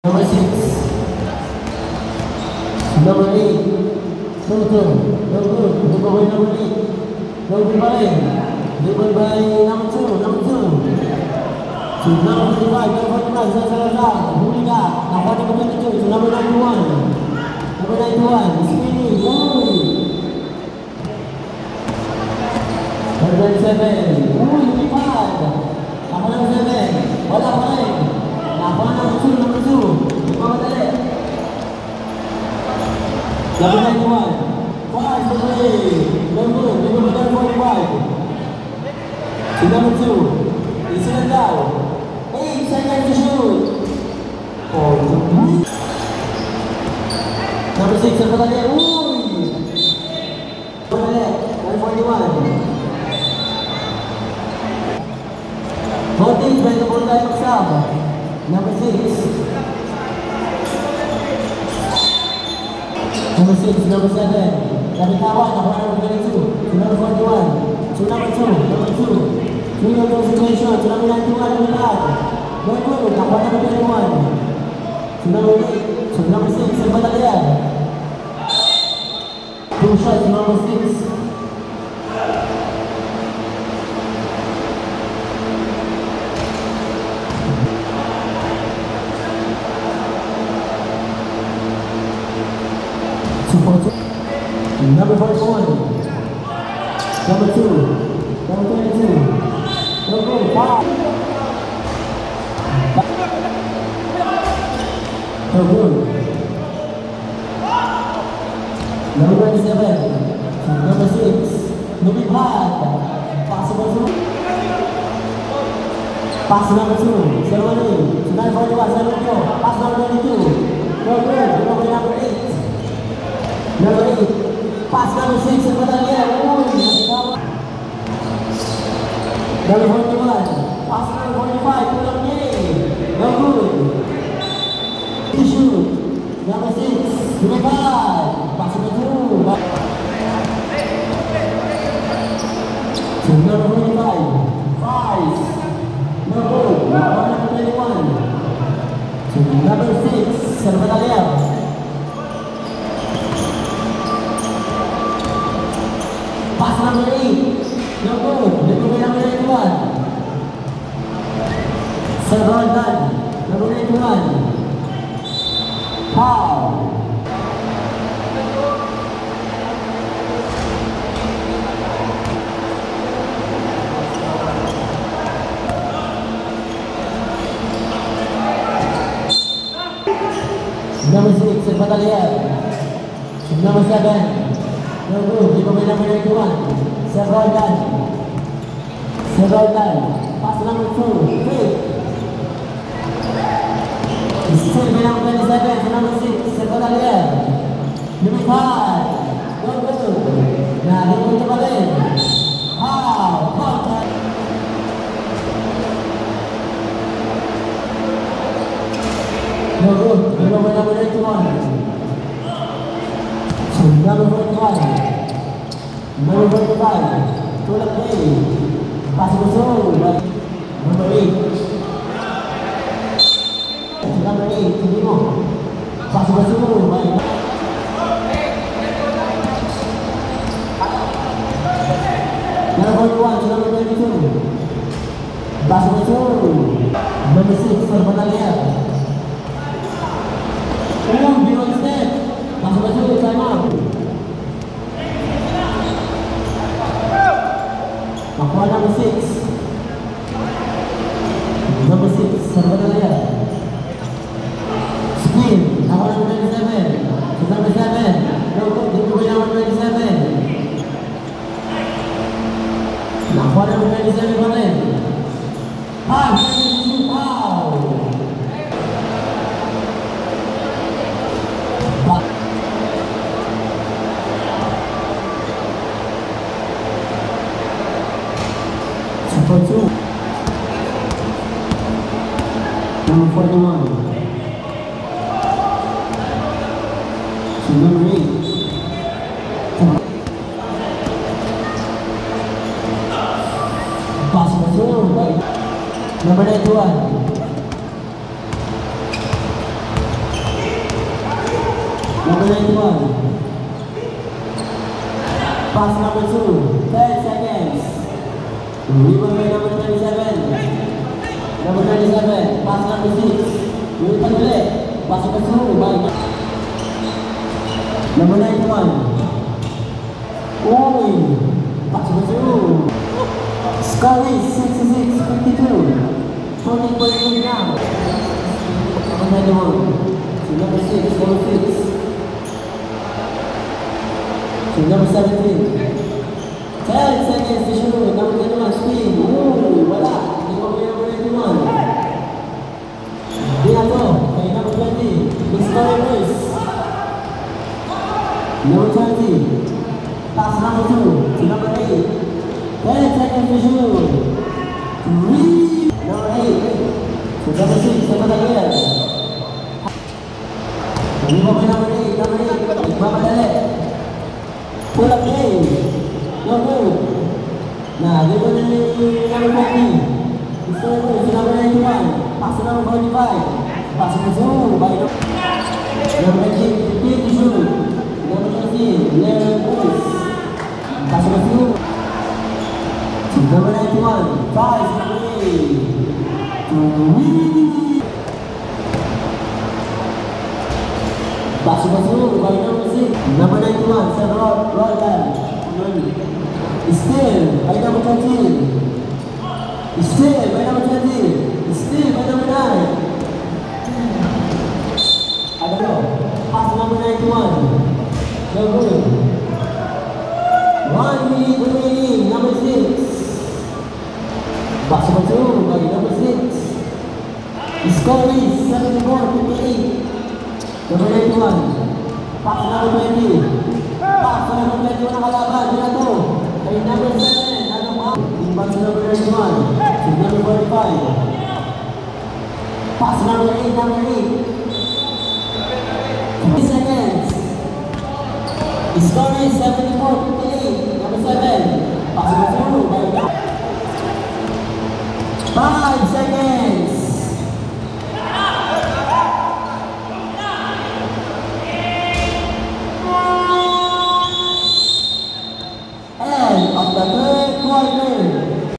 Number 6. Number 8. No good. No good. Number 8. No good by. Dribble by number 2. Number 2. To number 45. Number 45. Salazar. Hulga. Nakuha number 22. To number 91. Number 91. Spinning. Number 7. Lumipad. Nakuha number 7. Wala pa rin. Nakuha number 2. Number 2. Mamadali. Number 91. 5 to 3. No good. Number 45. To number 2. It's in down. 8 seconds to shoot. Number 6. Mamadali. Mamadali. 141. Both teams by the ball time of Sam. Number 6. Number 6, number 7. Dari kawan, number 22. To number 41. To number 2. Number 2. Three of those situation. To number 91. Number 5. No good. Number 21. To number 8. To number 6. Ang Batalyan. 2 shots to number 6. Number 41. Number 2. Number 22. Number 5. No good. Number 27. Number 6. Lumipad. Possible 2. Pass number 2. Ceremony. Number 41. Ceremony. Pass number 22. No good. Number 8. Number 8. Pass number 6 sa Batalyan. Number 41. Pass number 45. Pull up game. No good. To shoot. Number 6. Lumipad. Pass number 2. To number 45. 5. No good. Number 21. To number 6 sa Batalyan. Pass number 8. No good. Number 91. Server done. Number 91. Foul. Number 6, Server Batalyan. Number 7. No good. Number 91. Several done. Several done. Pass number 2. Fake. Still by number 27. Number 6. Several done. Number 5. No good. Nah, dia pun cepat lain. Wow. Contact. No good. Number 91. Number 41. Number 45. Tulak play. Pass kosong. Number 8. Number 8. Tulimo. Pass kosong. Number 41. Number 22. Pass kosong. Number 6. For Batalyan. Beyond step. Pass kosong. Time out. Nakuha number 6. Number 6, Server Batalyan. Spin. Nakuha number 27. Number 7. No good. Dito by number 27. Nakuha number 27 pa rin. Pass. Foul. Number 2. Number 41. To number 8. Pass number 91. Number 91. Pass number 2. 10 seconds. Rebound by number 27. Number 27. Pass number 6. Ulitan ulit. Pass number 2 by number 91. Uy! Pass number 2. Score is 66-52. 14.8 now. Number 91. To number 6. To number 17. 10 seconds to shoot. Number 21. Spin. Ooh, wala. Hindi ko kaya number 21. Dinato. Kay number 20. Big score first. Number 20. Pass number 2. To number 8. 10 seconds to shoot. 3. Number 8. To number 6. Number 8. Hindi mo kay number 8. Number 8. Magmamadali. Pull up game. No good. Nah, dia pun ni number 20. Itu number 91. Pass number 45. Pass number 2. Baik. Number 15 to shoot. Number 13. Level push. Pass number 2. Number 91. Pass number 8. Pass number 2. Baik number 6. Number 91. Set roll back. Still by number 13. Still by number 20. Still by number 9. Ada no. Pass number 91. No good. 1 minute remaining. Number 6. Pass number 2 by number 6. Score is 74-58. Number 91. Pass number 20. Pass number 21 ang kalaban. Dinato. Kay number 7, ano ba? Imbang sa number 31. To number 45. Pass number 8, number 8. 3 seconds. Score is 74-58. Number 7. Pass number 2. 5 seconds.